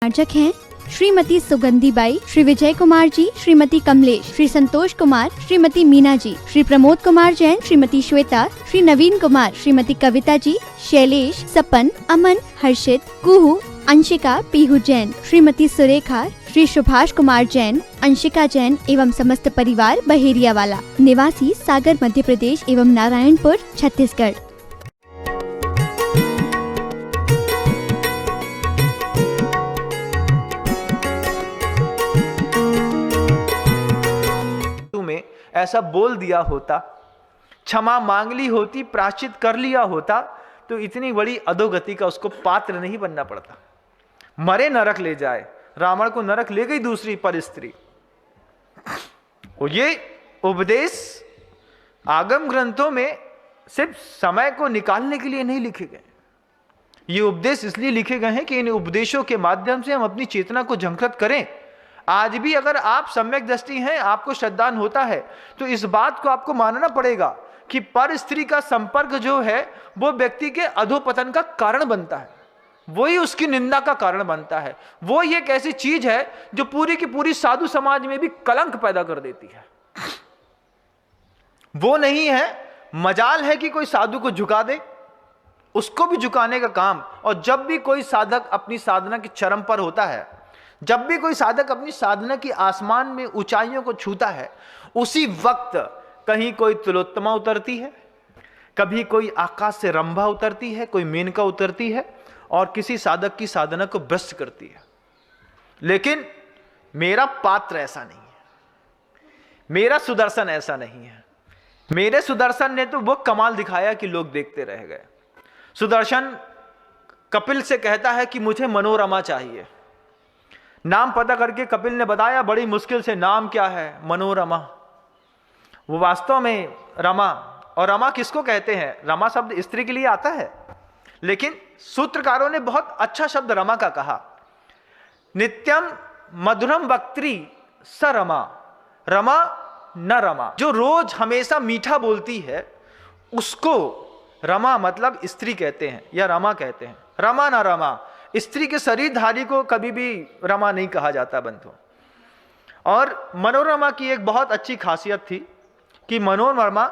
परिमार्जक हैं श्रीमती सुगंधी बाई, श्री विजय कुमार जी, श्रीमती कमलेश, श्री संतोष कुमार, श्रीमती मीना जी, श्री प्रमोद कुमार जैन, श्रीमती श्वेता, श्री नवीन कुमार, श्रीमती कविता जी, शैलेश, सपन, अमन, हर्षित, कुहू, अंशिका, पीहू जैन, श्रीमती सुरेखा, श्री सुभाष कुमार जैन, अंशिका जैन एवं समस्त परिवार बहेरिया वाला, निवासी सागर मध्य प्रदेश एवं नारायणपुर छत्तीसगढ़। में ऐसा बोल दिया होता, क्षमा मांग ली होती, प्रायश्चित कर लिया होता, तो इतनी बड़ी अधोगति का उसको पात्र नहीं बनना पड़ता। मरे नरक ले जाए, रावण को नरक ले गई दूसरी पर स्त्री। और ये उपदेश आगम ग्रंथों में सिर्फ समय को निकालने के लिए नहीं लिखे गए। ये उपदेश इसलिए लिखे गए हैं कि इन उपदेशों के माध्यम से हम अपनी चेतना को झंकृत करें। आज भी अगर आप सम्यक दृष्टि हैं, आपको श्रद्धान होता है, तो इस बात को आपको मानना पड़ेगा कि पर स्त्री का संपर्क जो है वो व्यक्ति के अधोपतन का कारण बनता है, वही उसकी निंदा का कारण बनता है। वो ये एक ऐसी चीज है जो पूरी की पूरी साधु समाज में भी कलंक पैदा कर देती है। वो नहीं है, मजाल है कि कोई साधु को झुका दे, उसको भी झुकाने का काम। और जब भी कोई साधक अपनी साधना की चरम पर होता है, जब भी कोई साधक अपनी साधना की आसमान में ऊंचाइयों को छूता है, उसी वक्त कहीं कोई तिलोत्तमा उतरती है, कभी कोई आकाश से रंभा उतरती है, कोई मेनका उतरती है और किसी साधक की साधना को भ्रष्ट करती है। लेकिन मेरा पात्र ऐसा नहीं है, मेरा सुदर्शन ऐसा नहीं है। मेरे सुदर्शन ने तो वो कमाल दिखाया कि लोग देखते रह गए। सुदर्शन कपिल से कहता है कि मुझे मनोरमा चाहिए। नाम पता करके कपिल ने बताया बड़ी मुश्किल से, नाम क्या है? मनोरमा। वो वास्तव में रमा, और रमा किसको कहते हैं? रमा शब्द स्त्री के लिए आता है, लेकिन सूत्रकारों ने बहुत अच्छा शब्द रमा का कहा। नित्यम मधुरम वक्त्री स रमा, रमा न रमा। जो रोज हमेशा मीठा बोलती है उसको रमा मतलब स्त्री कहते हैं या रमा कहते हैं। रमा न रमा, स्त्री के शरीरधारी को कभी भी रमा नहीं कहा जाता बंधु। और मनोरमा की एक बहुत अच्छी खासियत थी कि मनोरमा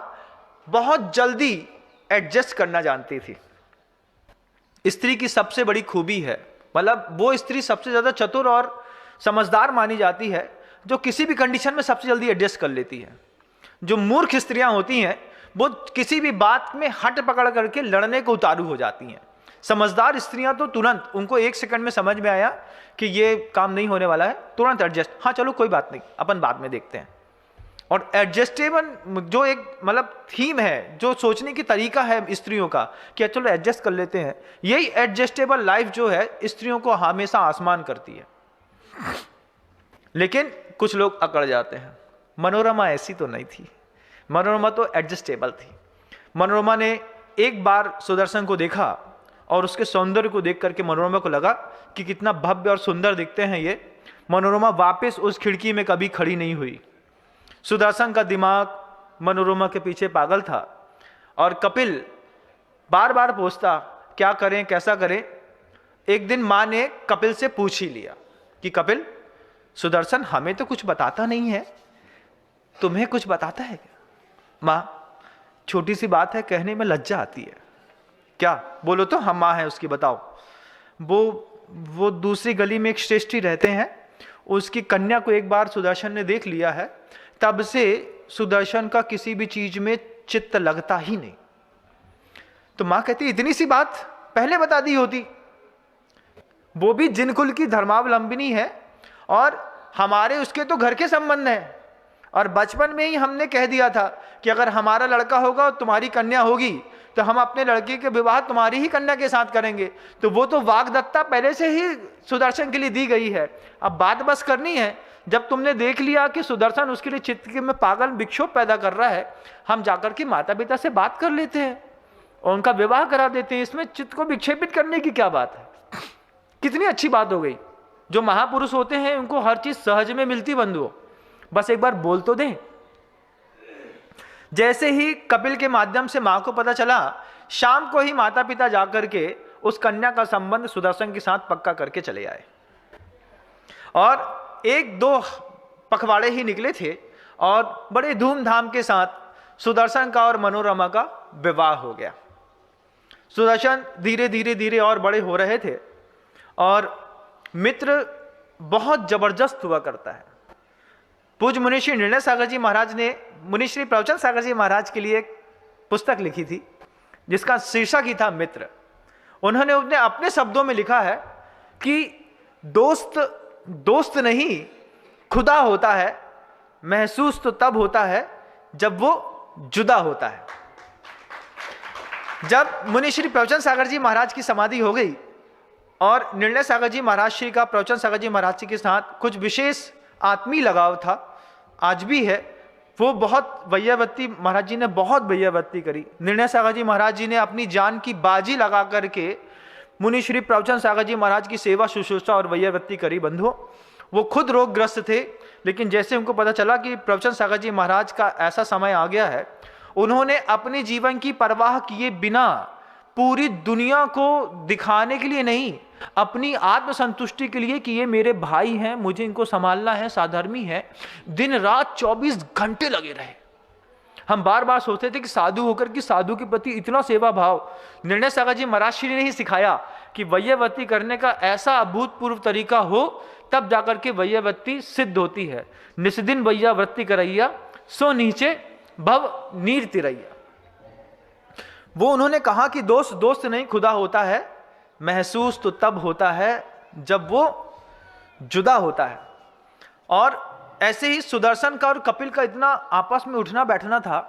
बहुत जल्दी एडजस्ट करना जानती थी। स्त्री की सबसे बड़ी खूबी है, मतलब वो स्त्री सबसे ज्यादा चतुर और समझदार मानी जाती है जो किसी भी कंडीशन में सबसे जल्दी एडजस्ट कर लेती है। जो मूर्ख स्त्रियां होती हैं वो किसी भी बात में हट पकड़ करके लड़ने को उतारू हो जाती हैं। समझदार स्त्रियां तो तुरंत, उनको एक सेकंड में समझ में आया कि ये काम नहीं होने वाला है, तुरंत एडजस्ट, हाँ चलो कोई बात नहीं, अपन बाद में देखते हैं। और एडजस्टेबल जो एक मतलब थीम है, जो सोचने की तरीका है स्त्रियों का कि चलो एडजस्ट कर लेते हैं, यही एडजस्टेबल लाइफ जो है स्त्रियों को हमेशा आसमान करती है। लेकिन कुछ लोग अकड़ जाते हैं। मनोरमा ऐसी तो नहीं थी, मनोरमा तो एडजस्टेबल थी। मनोरमा ने एक बार सुदर्शन को देखा और उसके सौंदर्य को देख करके मनोरमा को लगा कि कितना भव्य और सुंदर दिखते हैं ये। मनोरमा वापस उस खिड़की में कभी खड़ी नहीं हुई। सुदर्शन का दिमाग मनोरमा के पीछे पागल था और कपिल बार बार पूछता क्या करें, कैसा करें। एक दिन मां ने कपिल से पूछ ही लिया कि कपिल, सुदर्शन हमें तो कुछ बताता नहीं है, तुम्हें कुछ बताता है क्या? मां, छोटी सी बात है, कहने में लज्जा आती है। क्या? बोलो तो, हम मां हैं उसकी, बताओ। वो दूसरी गली में एक श्रेष्ठी रहते हैं, उसकी कन्या को एक बार सुदर्शन ने देख लिया है, तब से सुदर्शन का किसी भी चीज में चित्त लगता ही नहीं। तो मां कहती इतनी सी बात पहले बता दी होती। वो भी जिन कुल की धर्मावलंबिनी है और हमारे उसके तो घर के संबंध है, और बचपन में ही हमने कह दिया था कि अगर हमारा लड़का होगा और तुम्हारी कन्या होगी तो हम अपने लड़के के विवाह तुम्हारी ही कन्या के साथ करेंगे। तो वो तो वाग्दत्ता पहले से ही सुदर्शन के लिए दी गई है। अब बात बस करनी है, जब तुमने देख लिया कि सुदर्शन उसके लिए चित्त में पागल विक्षोभ पैदा कर रहा है, हम जाकर के माता पिता से बात कर लेते हैं और उनका विवाह करा देते हैं। इसमें चित्त को विक्षेपित करने की क्या बात है? कितनी अच्छी बात हो गई। जो महापुरुष होते हैं उनको हर चीज सहज में मिलती बंधुओं, बस एक बार बोल तो दें। जैसे ही कपिल के माध्यम से मां को पता चला, शाम को ही माता पिता जाकर के उस कन्या का संबंध सुदर्शन के साथ पक्का करके चले आए। और एक दो पखवाड़े ही निकले थे और बड़े धूमधाम के साथ सुदर्शन का और मनोरमा का विवाह हो गया। सुदर्शन धीरे धीरे धीरे और बड़े हो रहे थे और मित्र बहुत जबरदस्त हुआ करता है। पूज्य मुनिश्री निर्णय सागर जी महाराज ने मुनिश्री प्रवचन सागर जी महाराज के लिए एक पुस्तक लिखी थी जिसका शीर्षक ही था मित्र। उन्होंने अपने शब्दों में लिखा है कि दोस्त दोस्त नहीं खुदा होता है, महसूस तो तब होता है जब वो जुदा होता है। जब मुनिश्री प्रवचन सागर जी महाराज की समाधि हो गई और निर्णय सागर जी महाराज श्री का प्रवचन सागर जी महाराज जी के साथ कुछ विशेष आत्मीय लगाव था, आज भी है। वो बहुत वैयावत्ती महाराज जी ने बहुत वैयावत्ती करी। निर्णय सागर जी महाराज जी ने अपनी जान की बाजी लगा करके मुनिश्री प्रवचन सागर जी महाराज की सेवा शुश्रूषा और वैयावत्ती करी। बंधुओं, वो खुद रोगग्रस्त थे, लेकिन जैसे उनको पता चला कि प्रवचन सागर जी महाराज का ऐसा समय आ गया है, उन्होंने अपने जीवन की परवाह किए बिना पूरी दुनिया को दिखाने के लिए नहीं, अपनी आत्मसंतुष्टि के लिए कि ये मेरे भाई हैं, मुझे इनको संभालना है, साधर्मी है, दिन रात 24 घंटे लगे रहे। हम बार बार सोचते थे कि साधु होकर कि साधु के प्रति इतना सेवा भाव। निर्णय सागर जी महाराज श्री ने ही सिखाया कि वैयावत्ती करने का ऐसा अभूतपूर्व तरीका हो तब जाकर के वैयावत्ती सिद्ध होती है। निस्दिन वैयावत्ती करैया सो नीचे भव नीर तिरैया। वो उन्होंने कहा कि दोस्त दोस्त नहीं खुदा होता है, महसूस तो तब होता है जब वो जुदा होता है। और ऐसे ही सुदर्शन का और कपिल का इतना आपस में उठना बैठना था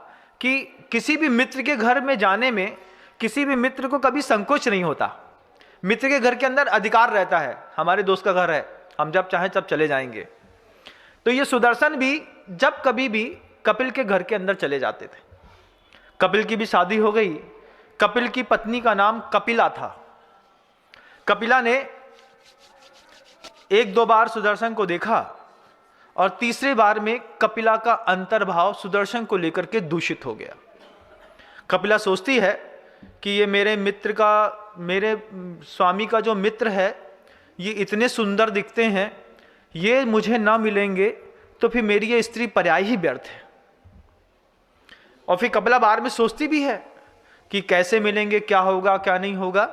कि किसी भी मित्र के घर में जाने में किसी भी मित्र को कभी संकोच नहीं होता। मित्र के घर के अंदर अधिकार रहता है, हमारे दोस्त का घर है, हम जब चाहें तब चले जाएंगे। तो ये सुदर्शन भी जब कभी भी कपिल के घर के अंदर चले जाते थे। कपिल की भी शादी हो गई। कपिल की पत्नी का नाम कपिला था। कपिला ने एक दो बार सुदर्शन को देखा और तीसरे बार में कपिला का अंतर्भाव सुदर्शन को लेकर के दूषित हो गया। कपिला सोचती है कि ये मेरे मित्र का, मेरे स्वामी का जो मित्र है, ये इतने सुंदर दिखते हैं, ये मुझे ना मिलेंगे तो फिर मेरी ये स्त्री पर्याय ही व्यर्थ है। और फिर कपिला बार में सोचती भी है कि कैसे मिलेंगे, क्या होगा क्या नहीं होगा,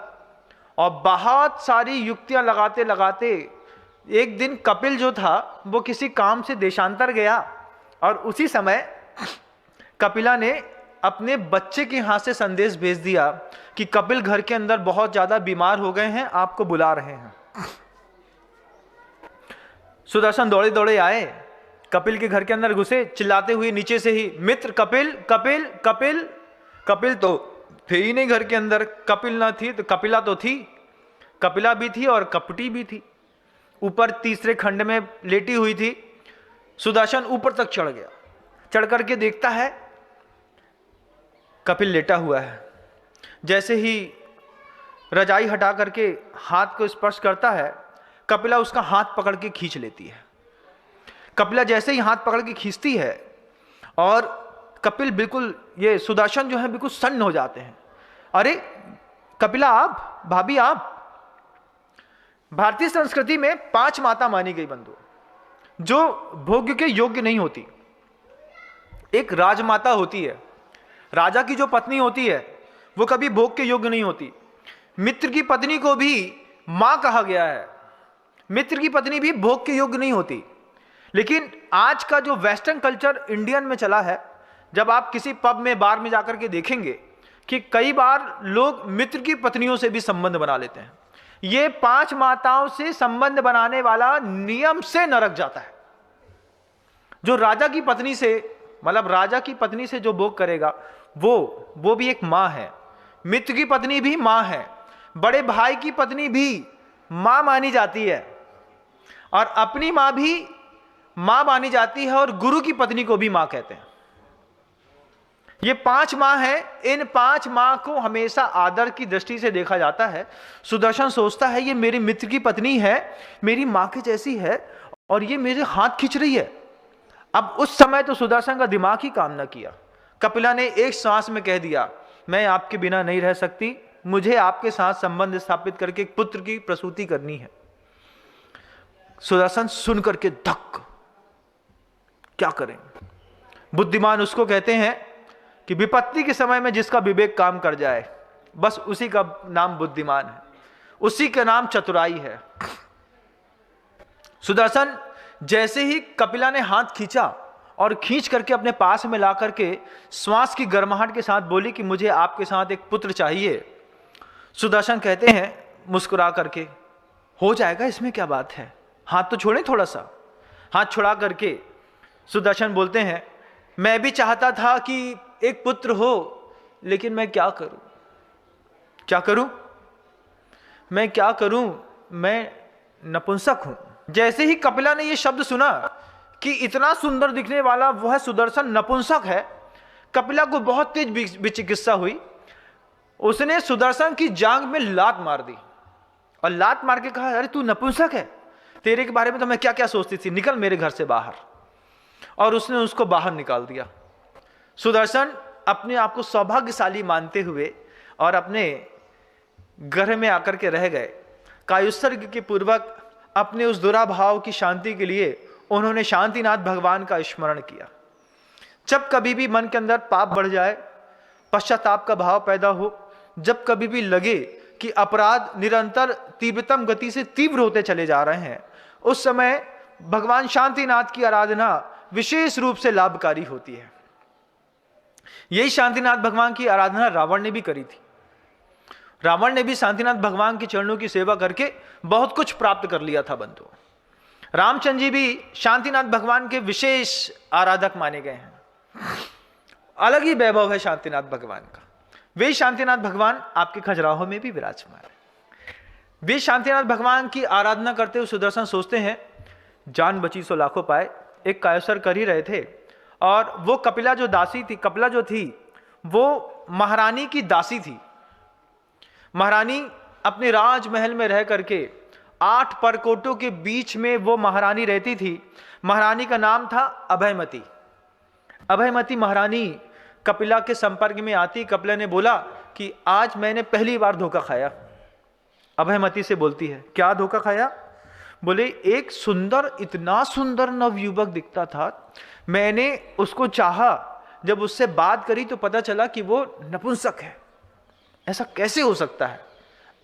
और बहुत सारी युक्तियां लगाते लगाते एक दिन कपिल जो था वो किसी काम से देशांतर गया और उसी समय कपिला ने अपने बच्चे के हाथ से संदेश भेज दिया कि कपिल घर के अंदर बहुत ज्यादा बीमार हो गए हैं, आपको बुला रहे हैं। सुदर्शन दौड़े दौड़े आए, कपिल के घर के अंदर घुसे, चिल्लाते हुए नीचे से ही, मित्र कपिल कपिल कपिल। कपिल तो थे ही नहीं घर के अंदर। कपिल ना थी तो कपिला तो थी, कपिला भी थी और कपटी भी थी। ऊपर तीसरे खंड में लेटी हुई थी। सुदर्शन ऊपर तक चढ़ गया। चढ़ करके देखता है कपिल लेटा हुआ है। जैसे ही रजाई हटा करके हाथ को स्पर्श करता है, कपिला उसका हाथ पकड़ के खींच लेती है। कपिला जैसे ही हाथ पकड़ के खींचती है और कपिल बिल्कुल, ये सुदर्शन जो है बिल्कुल सन्न हो जाते हैं। अरे कपिला आप, भाभी आप। भारतीय संस्कृति में 5 माता मानी गई बंधु, जो भोग्य के योग्य नहीं होती। एक राजमाता होती है, राजा की जो पत्नी होती है वो कभी भोग के योग्य नहीं होती। मित्र की पत्नी को भी मां कहा गया है, मित्र की पत्नी भी भोग के योग्य नहीं होती। लेकिन आज का जो वेस्टर्न कल्चर इंडियन में चला है, जब आप किसी पब में बार में जाकर के देखेंगे कि कई बार लोग मित्र की पत्नियों से भी संबंध बना लेते हैं। ये 5 माताओं से संबंध बनाने वाला नियम से नरक जाता है। जो राजा की पत्नी से, मतलब राजा की पत्नी से जो भोग करेगा वो भी एक मां है। मित्र की पत्नी भी मां है। बड़े भाई की पत्नी भी मां मानी जाती है और अपनी मां भी मां मानी जाती है और गुरु की पत्नी को भी मां कहते हैं। ये 5 मां हैं। इन 5 मां को हमेशा आदर की दृष्टि से देखा जाता है। सुदर्शन सोचता है ये मेरे मित्र की पत्नी है, मेरी मां के जैसी है और ये मेरे हाथ खींच रही है। अब उस समय तो सुदर्शन का दिमाग ही काम न किया। कपिला ने एक सांस में कह दिया, मैं आपके बिना नहीं रह सकती, मुझे आपके साथ संबंध स्थापित करके एक पुत्र की प्रसूति करनी है। सुदर्शन सुन करके धक, क्या करें। बुद्धिमान उसको कहते हैं कि विपत्ति के समय में जिसका विवेक काम कर जाए, बस उसी का नाम बुद्धिमान है, उसी का नाम चतुराई है। सुदर्शन जैसे ही कपिला ने हाथ खींचा और खींच करके अपने पास में ला करके श्वास की गर्माहट के साथ बोली कि मुझे आपके साथ एक पुत्र चाहिए। सुदर्शन कहते हैं मुस्कुरा करके, हो जाएगा, इसमें क्या बात है, हाथ तो छोड़े थोड़ा सा। हाथ छुड़ा करके सुदर्शन बोलते हैं, मैं भी चाहता था कि एक पुत्र हो, लेकिन मैं क्या करूं, क्या करूं, मैं क्या करूं, मैं नपुंसक हूं। जैसे ही कपिला ने यह शब्द सुना कि इतना सुंदर दिखने वाला वह सुदर्शन नपुंसक है, कपिला को बहुत तेज विचिकित्सा हुई। उसने सुदर्शन की जांघ में लात मार दी और लात मार के कहा, अरे तू नपुंसक है, तेरे के बारे में तो मैं क्या क्या सोचती थी, निकल मेरे घर से बाहर। और उसने उसको बाहर निकाल दिया। सुदर्शन अपने आप को सौभाग्यशाली मानते हुए और अपने घर में आकर के रह गए। कायुत्सर्ग के पूर्वक अपने उस दुराभाव की शांति के लिए उन्होंने शांतिनाथ भगवान का स्मरण किया। जब कभी भी मन के अंदर पाप बढ़ जाए, पश्चाताप का भाव पैदा हो, जब कभी भी लगे कि अपराध निरंतर तीव्रतम गति से तीव्र होते चले जा रहे हैं, उस समय भगवान शांतिनाथ की आराधना विशेष रूप से लाभकारी होती है। यही शांतिनाथ भगवान की आराधना रावण ने भी करी थी। रावण ने भी शांतिनाथ भगवान के चरणों की सेवा करके बहुत कुछ प्राप्त कर लिया था बंधु। रामचंद्र जी भी शांतिनाथ भगवान के विशेष आराधक माने गए हैं। अलग ही वैभव है शांतिनाथ भगवान का। वे शांतिनाथ भगवान आपके खजुराहो में भी विराजमान है। वे शांतिनाथ भगवान की आराधना करते हुए सुदर्शन सोचते हैं, जान बची सो लाखों पाए। एक कायसर कर ही रहे थे और वो कपिला जो दासी थी, कपिला जो थी वो महारानी की दासी थी। महारानी अपने राजमहल में रह करके 8 परकोटों के बीच में वो महारानी रहती थी। महारानी का नाम था अभयमती। अभयमती महारानी कपिला के संपर्क में आती। कपिला ने बोला कि आज मैंने पहली बार धोखा खाया। अभयमती से बोलती है, क्या धोखा खाया? बोले, एक सुंदर, इतना सुंदर नवयुवक दिखता था, मैंने उसको चाहा, जब उससे बात करी तो पता चला कि वो नपुंसक है। ऐसा कैसे हो सकता है?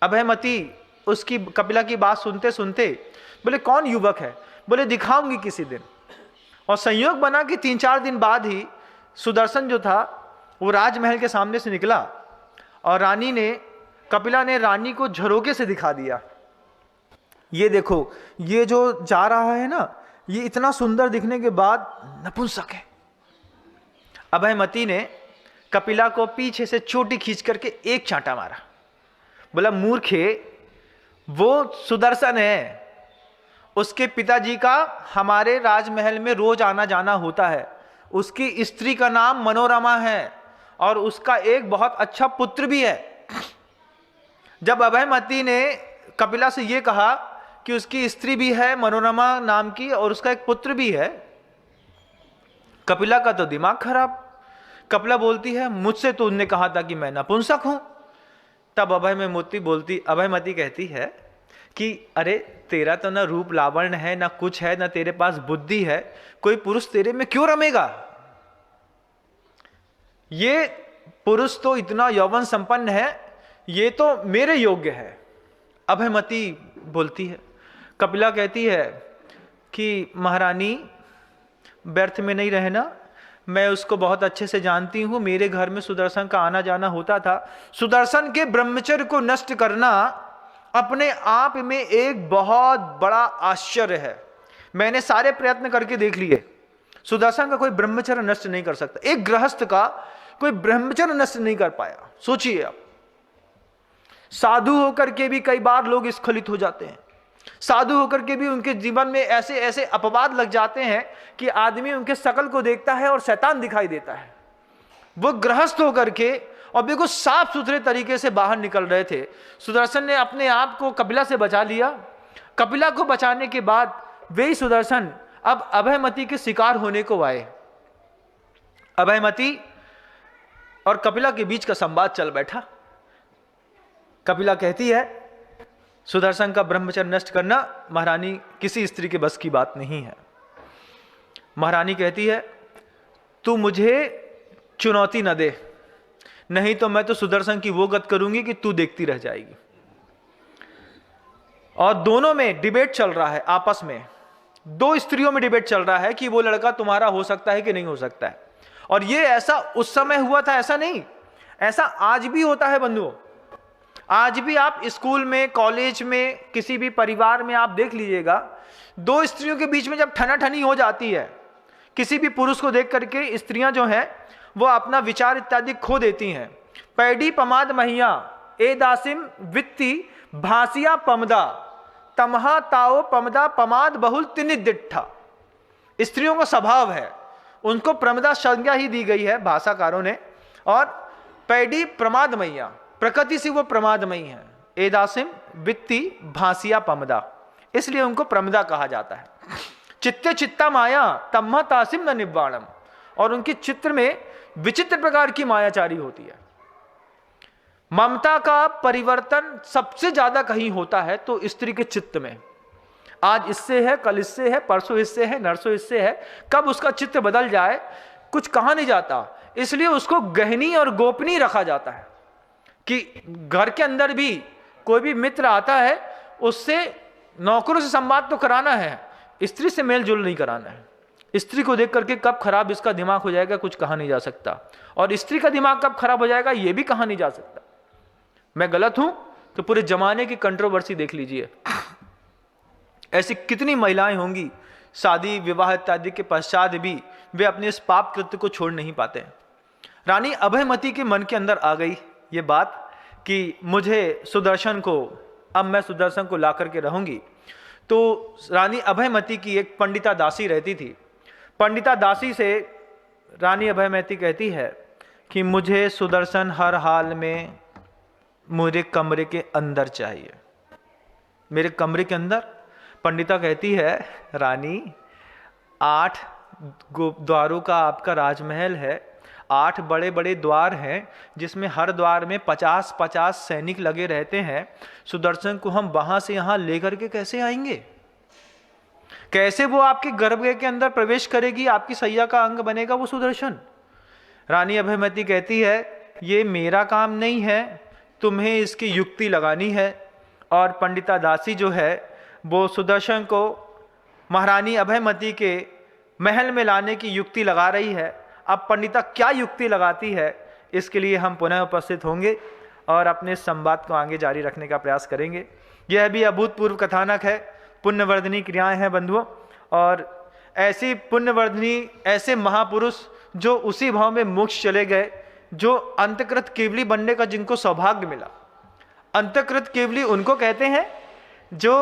अभयमती उसकी कपिला की बात सुनते सुनते बोले, कौन युवक है? बोले, दिखाऊंगी किसी दिन। और संयोग बना कि 3-4 दिन बाद ही सुदर्शन जो था वो राजमहल के सामने से निकला और कपिला ने रानी को झरोके से दिखा दिया, ये देखो, ये जो जा रहा है ना, ये इतना सुंदर दिखने के बाद नपुंसक है। अभयमती ने कपिला को पीछे से चोटी खींच करके एक चांटा मारा। बोला, मूर्खे, वो सुदर्शन है, उसके पिताजी का हमारे राजमहल में रोज आना जाना होता है, उसकी स्त्री का नाम मनोरमा है और उसका एक बहुत अच्छा पुत्र भी है। जब अभयमती ने कपिला से यह कहा कि उसकी स्त्री भी है मनोरमा नाम की और उसका एक पुत्र भी है, कपिला का तो दिमाग खराब। कपिला बोलती है, मुझसे तो उनने कहा था कि मैं नपुंसक हूं। तब अभयमती कहती है कि अरे, तेरा तो ना रूप लावण्य है, ना कुछ है, ना तेरे पास बुद्धि है, कोई पुरुष तेरे में क्यों रमेगा? ये पुरुष तो इतना यौवन संपन्न है, ये तो मेरे योग्य है। अभयमती बोलती है। कपिला कहती है कि महारानी, व्यर्थ में नहीं रहना, मैं उसको बहुत अच्छे से जानती हूं, मेरे घर में सुदर्शन का आना जाना होता था। सुदर्शन के ब्रह्मचर्य को नष्ट करना अपने आप में एक बहुत बड़ा आश्चर्य है। मैंने सारे प्रयत्न करके देख लिए, सुदर्शन का कोई ब्रह्मचर्य नष्ट नहीं कर सकता। एक गृहस्थ का कोई ब्रह्मचर्य नष्ट नहीं कर पाया। सोचिए आप, साधु होकर के भी कई बार लोग स्खलित हो जाते हैं। साधु होकर के भी उनके जीवन में ऐसे ऐसे अपवाद लग जाते हैं कि आदमी उनके शकल को देखता है और शैतान दिखाई देता है। वो गृहस्थ होकर के और बिल्कुल साफ सुथरे तरीके से बाहर निकल रहे थे। सुदर्शन ने अपने आप को कपिला से बचा लिया। कपिला को बचाने के बाद वही सुदर्शन अब अभयमती के शिकार होने को आए। अभयमती और कपिला के बीच का संवाद चल बैठा। कपिला कहती है सुदर्शन का ब्रह्मचर्य नष्ट करना महारानी किसी स्त्री के बस की बात नहीं है। महारानी कहती है तू मुझे चुनौती न दे, नहीं तो मैं तो सुदर्शन की वो गत करूंगी कि तू देखती रह जाएगी। और दोनों में डिबेट चल रहा है, आपस में दो स्त्रियों में डिबेट चल रहा है कि वो लड़का तुम्हारा हो सकता है कि नहीं हो सकता है। और ये ऐसा उस समय हुआ था ऐसा नहीं, ऐसा आज भी होता है बंधुओं। आज भी आप स्कूल में, कॉलेज में, किसी भी परिवार में आप देख लीजिएगा, दो स्त्रियों के बीच में जब ठनाठनी हो जाती है, किसी भी पुरुष को देख करके स्त्रियां जो हैं वो अपना विचार इत्यादि खो देती हैं। पैडी पमाद महिया ए दासिम वित्ती भासिया पमदा तमहा ताओ पमदा पमाद बहुल तिनिदिट्ठा। स्त्रियों का स्वभाव है, उनको प्रमदा संज्ञा ही दी गई है भाषाकारों ने। और पैडी प्रमाद मैया, प्रकृति से वो प्रमादमयी है। ए दासिम वित्ती भासिया पमदा, इसलिए उनको प्रमदा कहा जाता है। चित्ते चित्ता माया तम्हा तासिम न निब्बाणम, और उनके चित्र में विचित्र प्रकार की मायाचारी होती है। ममता का परिवर्तन सबसे ज्यादा कहीं होता है तो स्त्री के चित्त में। आज इससे है, कल इससे है, परसों इससे है, नरसों इससे है, कब उसका चित्त बदल जाए कुछ कहा नहीं जाता। इसलिए उसको गहनी और गोपनीय रखा जाता है कि घर के अंदर भी कोई भी मित्र आता है उससे नौकरों से संवाद तो कराना है, स्त्री से मेल जोल नहीं कराना है। स्त्री को देख करके कब खराब इसका दिमाग हो जाएगा कुछ कहा नहीं जा सकता, और स्त्री का दिमाग कब खराब हो जाएगा ये भी कहा नहीं जा सकता। मैं गलत हूं तो पूरे जमाने की कंट्रोवर्सी देख लीजिए। ऐसी कितनी महिलाएं होंगी शादी विवाह इत्यादि के पश्चात भी वे अपने इस पाप कृत्य को छोड़ नहीं पाते। रानी अभयमती के मन के अंदर आ गई ये बात कि मुझे सुदर्शन को, अब मैं सुदर्शन को ला करके रहूंगी। तो रानी अभयमती की एक पंडिता दासी रहती थी। पंडिता दासी से रानी अभयमती कहती है कि मुझे सुदर्शन हर हाल में मेरे कमरे के अंदर चाहिए, मेरे कमरे के अंदर। पंडिता कहती है रानी 8 द्वारों का आपका राजमहल है, 8 बड़े बड़े द्वार हैं जिसमें हर द्वार में 50-50 सैनिक लगे रहते हैं। सुदर्शन को हम वहां से यहां लेकर के कैसे आएंगे? कैसे वो आपके गर्भगृह के अंदर प्रवेश करेगी, आपकी सैया का अंग बनेगा वो सुदर्शन? रानी अभयमती कहती है ये मेरा काम नहीं है, तुम्हें इसकी युक्ति लगानी है। और पंडिता दासी जो है वो सुदर्शन को महारानी अभयमती के महल में लाने की युक्ति लगा रही है। अब पंडिता क्या युक्ति लगाती है इसके लिए हम पुनः उपस्थित होंगे और अपने संवाद को आगे जारी रखने का प्रयास करेंगे। यह भी अभूतपूर्व कथानक है, पुण्यवर्धनी क्रियाएं हैं बंधुओं, और ऐसी पुण्यवर्धनी, ऐसे महापुरुष जो उसी भाव में मोक्ष चले गए, जो अंतकृत केवली बनने का जिनको सौभाग्य मिला। अंतकृत केवली उनको कहते हैं जो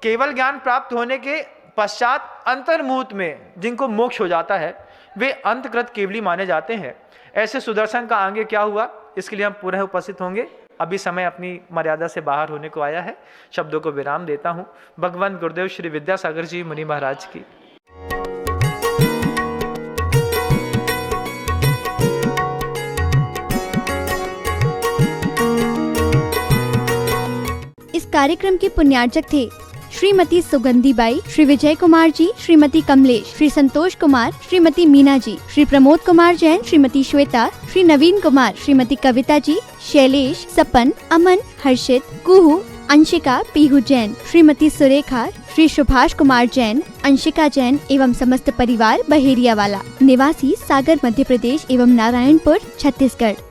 केवल ज्ञान प्राप्त होने के पश्चात अंतर्मुहूर्त में जिनको मोक्ष हो जाता है, वे अंतकृत केवली माने जाते हैं। ऐसे सुदर्शन का आगे क्या हुआ इसके लिए हम पुनः उपस्थित होंगे। अभी समय अपनी मर्यादा से बाहर होने को आया है, शब्दों को विराम देता हूं। भगवान गुरुदेव श्री विद्यासागर जी मुनि महाराज की। इस कार्यक्रम के पुण्यार्चक थे श्रीमती सुगंधी बाई, श्री विजय कुमार जी, श्रीमती कमलेश, श्री संतोष कुमार, श्रीमती मीना जी, श्री प्रमोद कुमार जैन, श्रीमती श्वेता, श्री नवीन कुमार, श्रीमती कविता जी, शैलेश, सपन, अमन, हर्षित, कुहू, अंशिका, पीहू जैन, श्रीमती सुरेखा, श्री सुभाष कुमार जैन, अंशिका जैन एवं समस्त परिवार बहेरिया वाला, निवासी सागर मध्य प्रदेश एवं नारायणपुर छत्तीसगढ़।